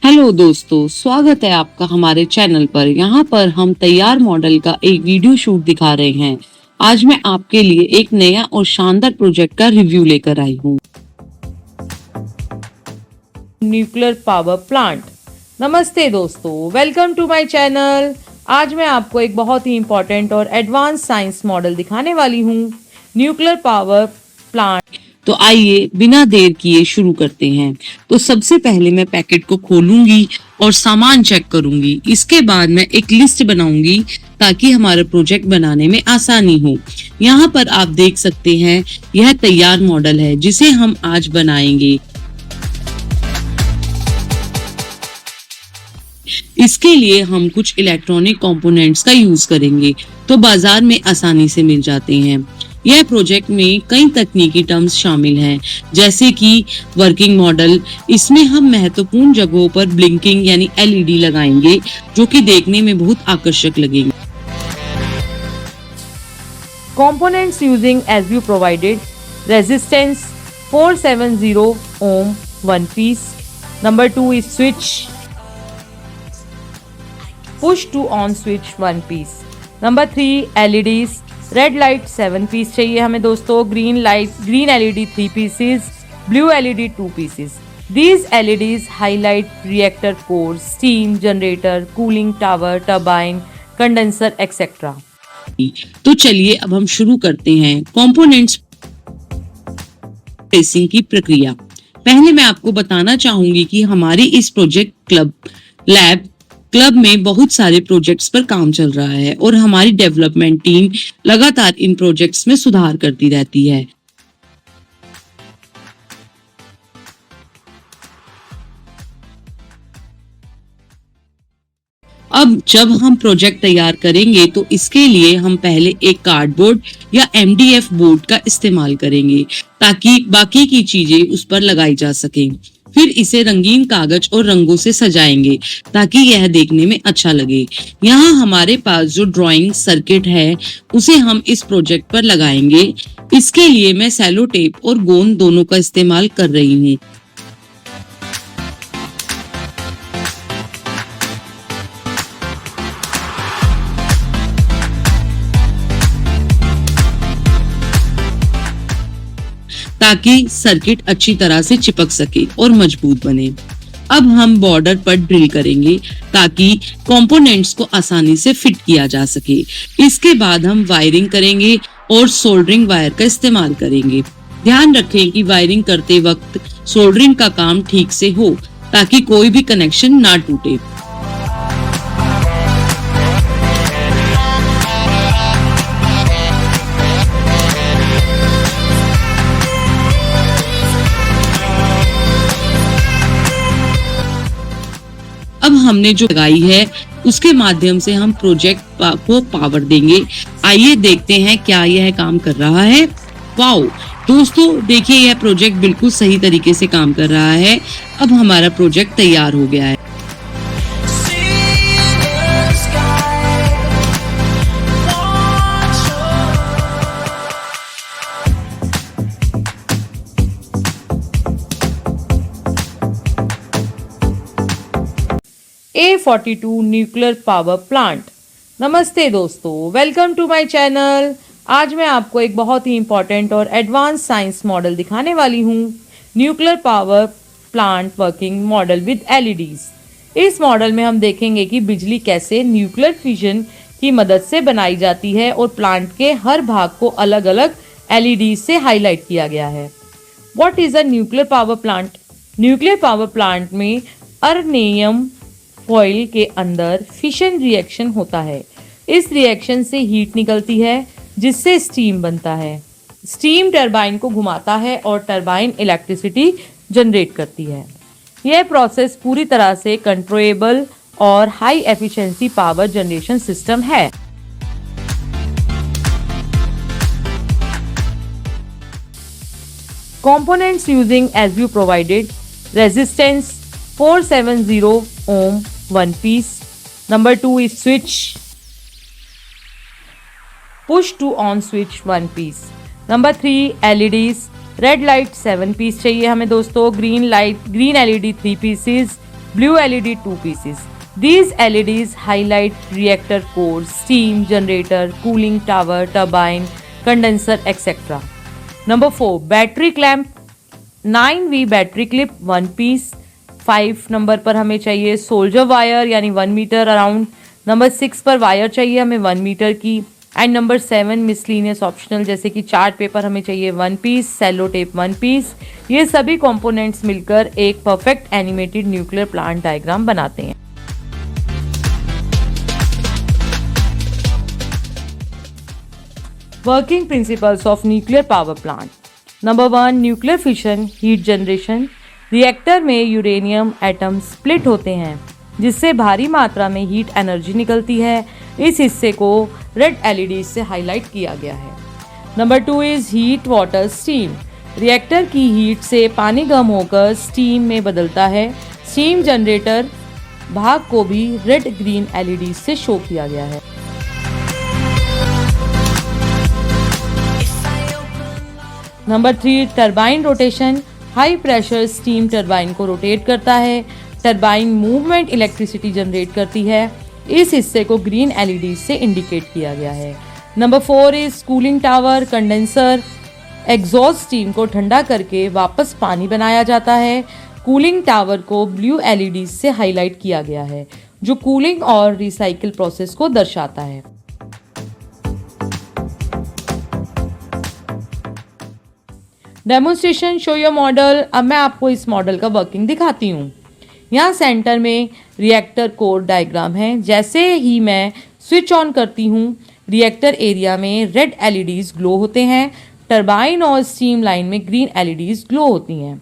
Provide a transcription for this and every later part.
Hello दोस्तों, स्वागत है आपका हमारे चैनल पर। यहाँ पर हम तैयार मॉडल का एक वीडियो शूट दिखा रहे हैं। आज मैं आपके लिए एक नया और शानदार प्रोजेक्ट का रिव्यू लेकर आई हूँ। Nuclear power plant. नमस्ते दोस्तों, वेलकम टू माय चैनल। आज मैं आपको एक बहुत ही इम्पोर्टेंट और एडवांस साइंस मॉडल दिखाने वाली हूँ, न्यूक्लियर पावर प्लांट। तो आइए बिना देर किए शुरू करते हैं। तो सबसे पहले मैं पैकेट को खोलूंगी और सामान चेक करूंगी। इसके बाद मैं एक लिस्ट बनाऊंगी ताकि हमारा प्रोजेक्ट बनाने में आसानी हो। यहाँ पर आप देख सकते हैं, यह तैयार मॉडल है जिसे हम आज बनाएंगे। इसके लिए हम कुछ इलेक्ट्रॉनिक कंपोनेंट्स का यूज करेंगे, तो बाजार में आसानी से मिल जाते हैं। यह प्रोजेक्ट में कई तकनीकी टर्म्स शामिल हैं, जैसे कि वर्किंग मॉडल। इसमें हम महत्वपूर्ण जगहों पर ब्लिंकिंग यानी एलईडी लगाएंगे, जो कि देखने में बहुत आकर्षक लगेंगे। Components using as you provided. Resistance 470 ohm, one piece. Number 2 is switch. Push to on switch, one piece. Number 3 LEDs. Red light 7 piece चाहिए हमें दोस्तों, green LED 3 pieces, blue LED 2 pieces. These LEDs highlight reactor core, steam generator, cooling tower, turbine, condenser etcetera. तो चलिए अब हम शुरू करते हैं कंपोनेंट्स प्लेसिंग की प्रक्रिया। पहले मैं आपको बताना चाहूंगी कि हमारी इस प्रोजेक्ट क्लब में बहुत सारे प्रोजेक्ट्स पर काम चल रहा है और हमारी डेवलपमेंट टीम लगातार इन प्रोजेक्ट्स में सुधार करती रहती है। अब जब हम प्रोजेक्ट तैयार करेंगे तो इसके लिए हम पहले एक कार्डबोर्ड या एमडीएफ बोर्ड का इस्तेमाल करेंगे ताकि बाकी की चीजें उस पर लगाई जा सकें। फिर इसे रंगीन कागज और रंगों से सजाएंगे ताकि यह देखने में अच्छा लगे। यहाँ हमारे पास जो ड्राइंग सर्किट है उसे हम इस प्रोजेक्ट पर लगाएंगे। इसके लिए मैं सेलो टेप और गोंद दोनों का इस्तेमाल कर रही हूँ। ताकि सर्किट अच्छी तरह से चिपक सके और मजबूत बने। अब हम बॉर्डर पर ड्रिल करेंगे ताकि कंपोनेंट्स को आसानी से फिट किया जा सके। इसके बाद हम वायरिंग करेंगे और सोल्डरिंग वायर का इस्तेमाल करेंगे। ध्यान रखें कि वायरिंग करते वक्त सोल्डरिंग का काम ठीक से हो ताकि कोई भी कनेक्शन ना टूटे। अब हमने जो लगाई है उसके माध्यम से हम प्रोजेक्ट को पावर देंगे। आइए देखते हैं क्या यह काम कर रहा है। वाओ दोस्तों, देखिए यह प्रोजेक्ट बिल्कुल सही तरीके से काम कर रहा है। अब हमारा प्रोजेक्ट तैयार हो गया है। A42 nuclear power plant. नमस्ते दोस्तों, वेलकम टू माय चैनल। आज मैं आपको एक बहुत ही इम्पोर्टेंट और एडवांस साइंस मॉडल दिखाने वाली हूँ, nuclear power plant working model with LEDs. इस मॉडल में हम देखेंगे कि बिजली कैसे न्यूक्लियर फिजन की मदद से बनाई जाती है और प्लांट के हर भाग को अलग अलग एलईडीज से हाईलाइट किया गया है। What is a nuclear power plant? Nuclear power plant में अर्नेनियम फॉइल के अंदर फिशन रिएक्शन होता है। इस रिएक्शन से हीट निकलती है जिससे स्टीम बनता है। स्टीम टरबाइन को घुमाता है और टरबाइन इलेक्ट्रिसिटी जनरेट करती है। यह प्रोसेस पूरी तरह से कंट्रोलेबल और high efficiency power generation system है। Components using as you provided. Resistance 470 ohm, one piece. Number 2 is switch. Push to on switch, one piece. Number 3 LEDs. Red light 7 piece चाहिए हमें दोस्तों, green LED 3 pieces, blue LED 2 pieces. These LEDs highlight reactor core, steam generator, cooling tower, turbine, condenser, etc. Number 4, battery clamp 9V battery clip 1 piece. 5 number पर हमें चाहिए soldier wire यानी 1 metre around. Number 6 पर wire चाहिए हमें 1 metre की. And number 7 miscellaneous optional जैसे कि चार्ट पेपर हमें चाहिए 1 पीस, सेलो टेप 1 पीस. ये सभी कंपोनेंट्स मिलकर एक perfect animated nuclear plant diagram बनाते हैं. Working principles of nuclear power plant. Number 1, nuclear fission, heat generation. Reactor में यूरेनियम एटम स्प्लिट होते हैं जिससे भारी मात्रा में हीट एनर्जी निकलती है. इस हिस्से को रेड एलईडी से हाईलाइट किया गया है. Number 2 is heat water steam. Reactor की हीट से पानी गर्म होकर स्टीम में बदलता है. स्टीम जनरेटर भाग को भी रेड ग्रीन एलईडी से शो किया गया है. Number 3 turbine rotation. High pressure steam turbine को रोटेट करता है. टरबाइन मूवमेंट इलेक्ट्रिसिटी जनरेट करती है. इस हिस्से को ग्रीन एलईडी से इंडिकेट किया गया है. Number 4 is cooling tower. Condenser exhaust steam को ठंडा करके वापस पानी बनाया जाता है. कूलिंग टावर को ब्लू एलईडी से हाईलाइट किया गया है जो कूलिंग और रिसाइकिल प्रोसेस को दर्शाता है. Demonstration show your model. अब मैं आपको इस मॉडल का वर्किंग दिखाती हूँ. यहाँ सेंटर में रिएक्टर कोर डायग्राम है. जैसे ही मैं स्विच ऑन करती हूँ रिएक्टर एरिया में रेड एलईडीज ग्लो होते हैं. टरबाइन और स्टीम लाइन में ग्रीन एलईडीज ग्लो होती हैं.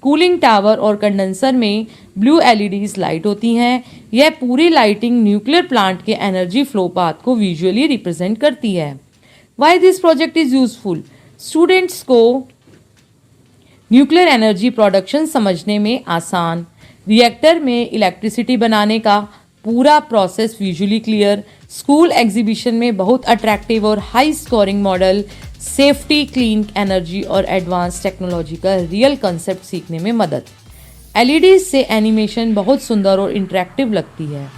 कूलिंग टावर और कंडेंसर में ब्लू एलईडीज लाइट होती हैं. यह पूरी लाइटिंग न्यूक्लियर प्लांट के एनर्जी फ्लो पाथ को विजुअली रिप्रेजेंट करती है. Why this project is useful. Students को न्यूक्लियर एनर्जी प्रोडक्शन समझने में आसान. रिएक्टर में इलेक्ट्रिसिटी बनाने का पूरा process visually clear. School exhibition में बहुत अट्रैक्टिव और high scoring model. Safety, clean energy और एडवांस टेक्नोलॉजी का रियल कंसेप्ट सीखने में मदद. एलईडी से एनिमेशन बहुत सुंदर और इंटरेक्टिव लगती है.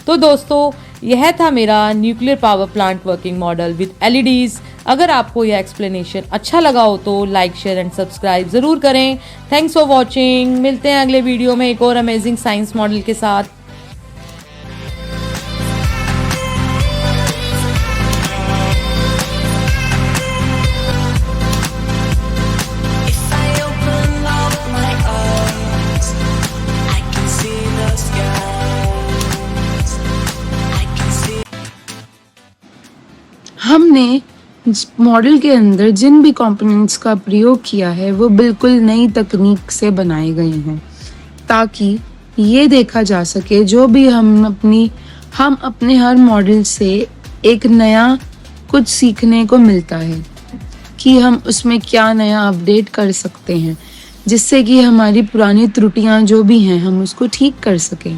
तो दोस्तों यह था मेरा nuclear power plant working model with LEDs. अगर आपको यह एक्सप्लेनेशन अच्छा लगा हो तो लाइक, शेयर एंड सब्सक्राइब ज़रूर करें. Thanks for watching. मिलते हैं अगले वीडियो में एक और अमेजिंग साइंस मॉडल के साथ. हमने मॉडल के अंदर जिन भी कंपोनेंट्स का प्रयोग किया है वो बिल्कुल नई तकनीक से बनाए गए हैं ताकि ये देखा जा सके जो भी हम अपने हर मॉडल से एक नया कुछ सीखने को मिलता है कि हम उसमें क्या नया अपडेट कर सकते हैं जिससे कि हमारी पुरानी त्रुटियां जो भी हैं हम उसको ठीक कर सकें.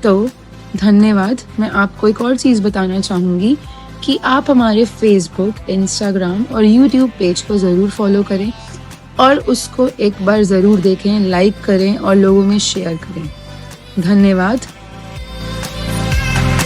तो धन्यवाद. मैं आपको एक और चीज़ बताना चाहूँगी कि आप हमारे फेसबुक, इंस्टाग्राम और यूट्यूब पेज को ज़रूर फॉलो करें और उसको एक बार ज़रूर देखें, लाइक करें और लोगों में शेयर करें. धन्यवाद.